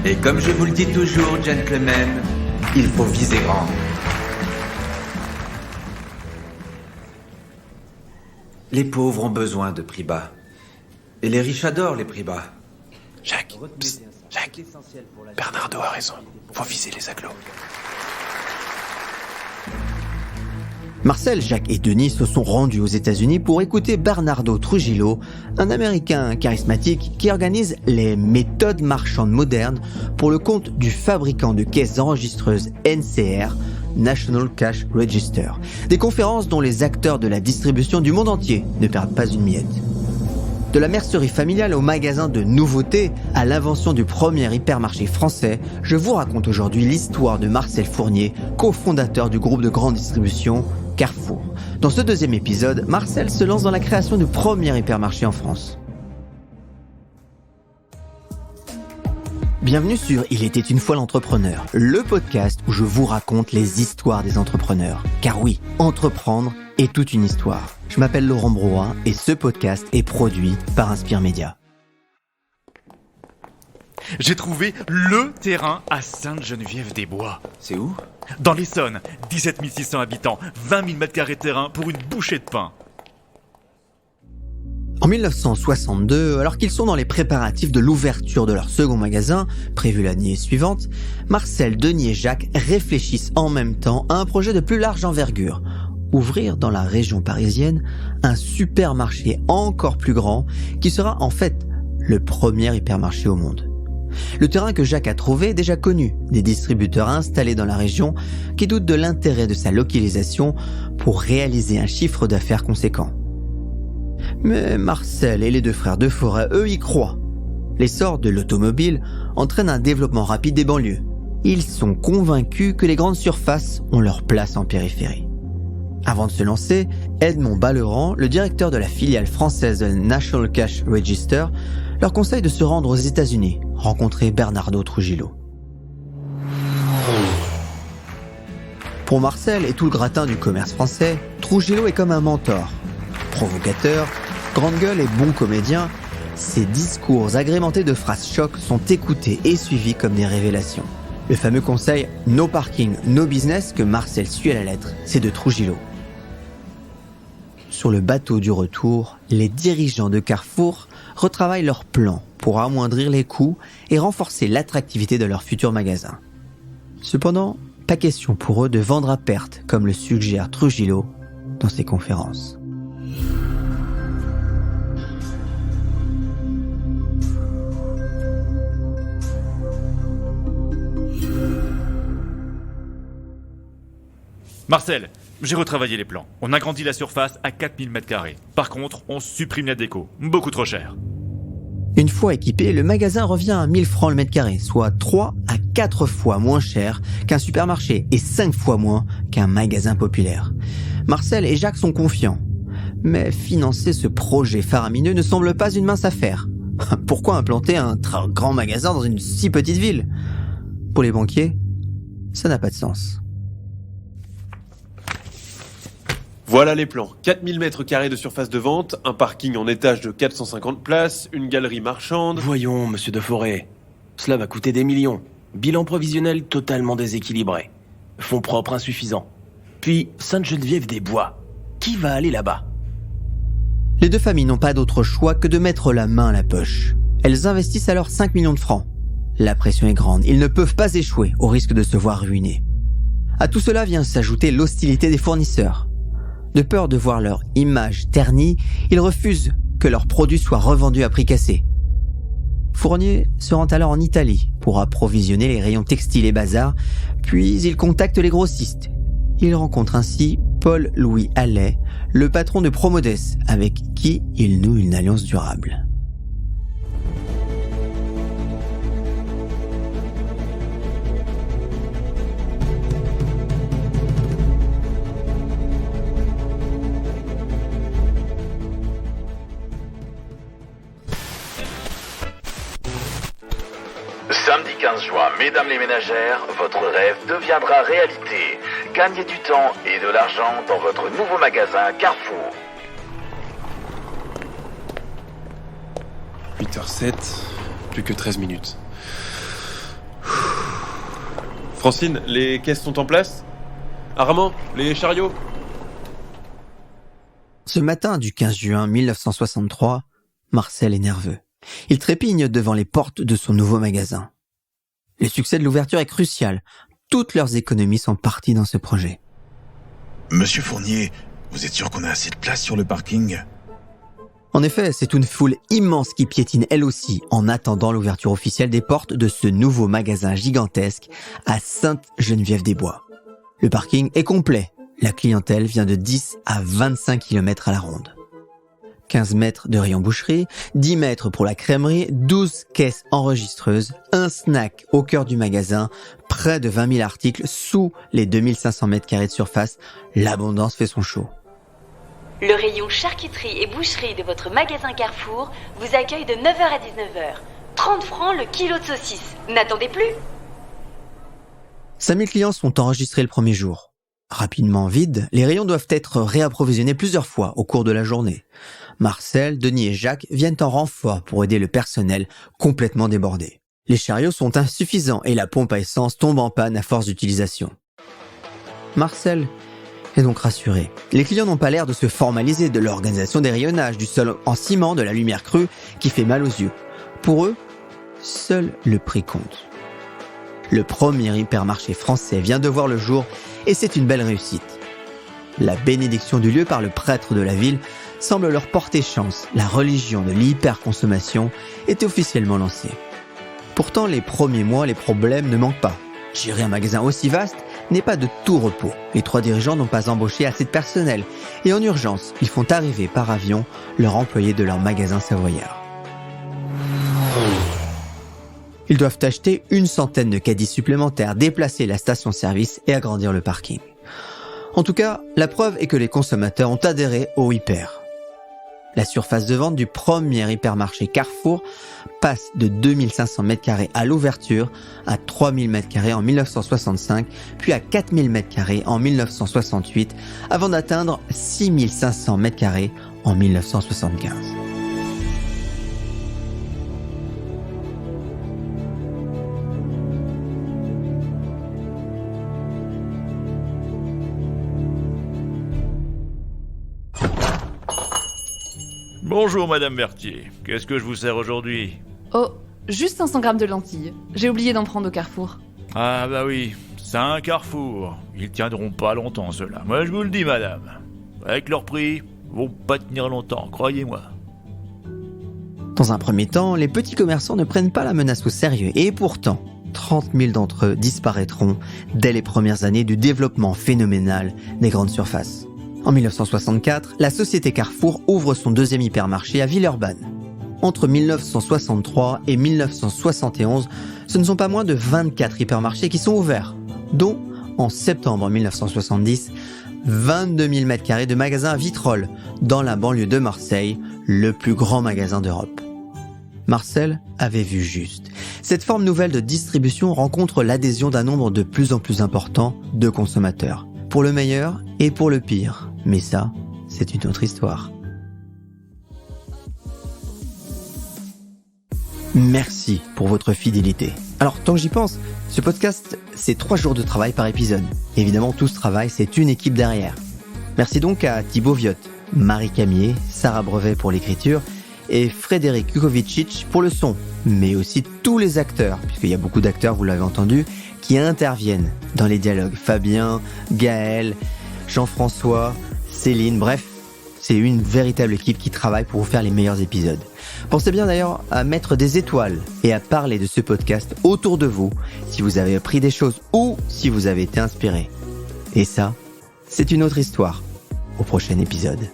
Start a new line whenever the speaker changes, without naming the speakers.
Et comme je vous le dis toujours, gentlemen, il faut viser grand. Les pauvres ont besoin de prix bas. Et les riches adorent les prix bas.
Jacques, psst, Jacques, Bernardo a raison. Faut viser les agglos.
Marcel, Jacques et Denis se sont rendus aux États-Unis pour écouter Bernardo Trujillo, un Américain charismatique qui organise les méthodes marchandes modernes pour le compte du fabricant de caisses enregistreuses NCR, National Cash Register. Des conférences dont les acteurs de la distribution du monde entier ne perdent pas une miette. De la mercerie familiale au magasin de nouveautés, à l'invention du premier hypermarché français, je vous raconte aujourd'hui l'histoire de Marcel Fournier, cofondateur du groupe de grande distribution Carrefour. Dans ce deuxième épisode, Marcel se lance dans la création du premier hypermarché en France. Bienvenue sur Il était une fois l'entrepreneur, le podcast où je vous raconte les histoires des entrepreneurs. Car oui, entreprendre est toute une histoire. Je m'appelle Laurent Brouin et ce podcast est produit par Inspire Média.
J'ai trouvé le terrain à Sainte-Geneviève-des-Bois.
C'est où?
Dans l'Essonne, 17 600 habitants, 20 000 m² de terrain pour une bouchée de pain.
En 1962, alors qu'ils sont dans les préparatifs de l'ouverture de leur second magasin, prévu l'année suivante, Marcel, Denis et Jacques réfléchissent en même temps à un projet de plus large envergure. Ouvrir dans la région parisienne un supermarché encore plus grand qui sera en fait le premier hypermarché au monde. Le terrain que Jacques a trouvé est déjà connu des distributeurs installés dans la région qui doutent de l'intérêt de sa localisation pour réaliser un chiffre d'affaires conséquent. Mais Marcel et les deux frères de Forêt, eux, y croient. L'essor de l'automobile entraîne un développement rapide des banlieues. Ils sont convaincus que les grandes surfaces ont leur place en périphérie. Avant de se lancer, Edmond Balleran, le directeur de la filiale française de National Cash Register, leur conseille de se rendre aux États-Unis, rencontrer Bernardo Trujillo. Pour Marcel et tout le gratin du commerce français, Trujillo est comme un mentor. Provocateur, grande gueule et bon comédien, ses discours agrémentés de phrases chocs sont écoutés et suivis comme des révélations. Le fameux conseil « No parking, no business » que Marcel suit à la lettre, c'est de Trujillo. Sur le bateau du retour, les dirigeants de Carrefour retravaillent leurs plans pour amoindrir les coûts et renforcer l'attractivité de leur futur magasin. Cependant, pas question pour eux de vendre à perte, comme le suggère Trujillo dans ses conférences.
Marcel, j'ai retravaillé les plans. On agrandit la surface à 4000 m². Par contre, on supprime la déco. Beaucoup trop cher.
Une fois équipé, le magasin revient à 1000 francs le mètre carré, soit 3 à 4 fois moins cher qu'un supermarché et 5 fois moins qu'un magasin populaire. Marcel et Jacques sont confiants. Mais financer ce projet faramineux ne semble pas une mince affaire. Pourquoi implanter un grand magasin dans une si petite ville? Pour les banquiers, ça n'a pas de sens.
Voilà les plans. 4000 m² de surface de vente, un parking en étage de 450 places, une galerie marchande...
Voyons, monsieur de Forêt. Cela va coûter des millions. Bilan provisionnel totalement déséquilibré. Fonds propres insuffisants. Puis, Sainte-Geneviève-des-Bois. Qui va aller là-bas?
Les deux familles n'ont pas d'autre choix que de mettre la main à la poche. Elles investissent alors 5 millions de francs. La pression est grande. Ils ne peuvent pas échouer au risque de se voir ruinés. À tout cela vient s'ajouter l'hostilité des fournisseurs. De peur de voir leur image ternie, ils refusent que leurs produits soient revendus à prix cassé. Fournier se rend alors en Italie pour approvisionner les rayons textiles et bazar, puis il contacte les grossistes. Il rencontre ainsi Paul-Louis Allais, le patron de Promodes, avec qui il noue une alliance durable.
Samedi 15 juin, mesdames les ménagères, votre rêve deviendra réalité. Gagnez du temps et de l'argent dans votre nouveau magasin Carrefour.
8h07, plus que 13 minutes. Francine, les caisses sont en place? Armand, les chariots?
Ce matin du 15 juin 1963, Marcel est nerveux. Il trépigne devant les portes de son nouveau magasin. Le succès de l'ouverture est crucial. Toutes leurs économies sont parties dans ce projet.
Monsieur Fournier, vous êtes sûr qu'on a assez de place sur le parking?
En effet, c'est une foule immense qui piétine elle aussi en attendant l'ouverture officielle des portes de ce nouveau magasin gigantesque à Sainte-Geneviève-des-Bois. Le parking est complet. La clientèle vient de 10 à 25 km à la ronde. 15 mètres de rayon boucherie, 10 mètres pour la crèmerie, 12 caisses enregistreuses, un snack au cœur du magasin, près de 20 000 articles sous les 2500 mètres carrés de surface. L'abondance fait son show.
Le rayon charcuterie et boucherie de votre magasin Carrefour vous accueille de 9h à 19h. 30 francs le kilo de saucisses. N'attendez plus.
5000 clients sont enregistrés le premier jour. Rapidement vides, les rayons doivent être réapprovisionnés plusieurs fois au cours de la journée. Marcel, Denis et Jacques viennent en renfort pour aider le personnel complètement débordé. Les chariots sont insuffisants et la pompe à essence tombe en panne à force d'utilisation. Marcel est donc rassuré. Les clients n'ont pas l'air de se formaliser de l'organisation des rayonnages, du sol en ciment, de la lumière crue qui fait mal aux yeux. Pour eux, seul le prix compte. Le premier hypermarché français vient de voir le jour et c'est une belle réussite. La bénédiction du lieu par le prêtre de la ville semble leur porter chance. La religion de l'hyperconsommation est officiellement lancée. Pourtant, les premiers mois, les problèmes ne manquent pas. Gérer un magasin aussi vaste n'est pas de tout repos. Les 3 dirigeants n'ont pas embauché assez de personnel et en urgence, ils font arriver par avion leurs employés de leur magasin savoyard. Ils doivent acheter 100 de caddies supplémentaires, déplacer la station-service et agrandir le parking. En tout cas, la preuve est que les consommateurs ont adhéré au hyper. La surface de vente du premier hypermarché Carrefour passe de 2500 m² à l'ouverture à 3000 m² en 1965, puis à 4000 m² en 1968, avant d'atteindre 6500 m² en 1975.
Bonjour Madame Berthier, qu'est-ce que je vous sers aujourd'hui?
Oh, juste 500 grammes de lentilles. J'ai oublié d'en prendre au Carrefour.
Ah bah oui, c'est un Carrefour. Ils tiendront pas longtemps ceux-là. Moi je vous le dis madame. Avec leur prix, ils vont pas tenir longtemps, croyez-moi.
Dans un premier temps, les petits commerçants ne prennent pas la menace au sérieux et pourtant, 30 000 d'entre eux disparaîtront dès les premières années du développement phénoménal des grandes surfaces. En 1964, la société Carrefour ouvre son deuxième hypermarché à Villeurbanne. Entre 1963 et 1971, ce ne sont pas moins de 24 hypermarchés qui sont ouverts, dont, en septembre 1970, 22 000 m² de magasins à Vitrolles, dans la banlieue de Marseille, le plus grand magasin d'Europe. Marcel avait vu juste. Cette forme nouvelle de distribution rencontre l'adhésion d'un nombre de plus en plus important de consommateurs, pour le meilleur et pour le pire. Mais ça, c'est une autre histoire. Merci pour votre fidélité. Alors, tant que j'y pense, ce podcast, c'est 3 jours de travail par épisode. Évidemment, tout ce travail, c'est une équipe derrière. Merci donc à Thibaut Viotte, Marie Camier, Sarah Brevet pour l'écriture et Frédéric Kukovicic pour le son, mais aussi tous les acteurs, puisqu'il y a beaucoup d'acteurs, vous l'avez entendu, qui interviennent dans les dialogues. Fabien, Gaël, Jean-François, Céline, bref, c'est une véritable équipe qui travaille pour vous faire les meilleurs épisodes. Pensez bien d'ailleurs à mettre des étoiles et à parler de ce podcast autour de vous si vous avez appris des choses ou si vous avez été inspiré. Et ça, c'est une autre histoire. Au prochain épisode.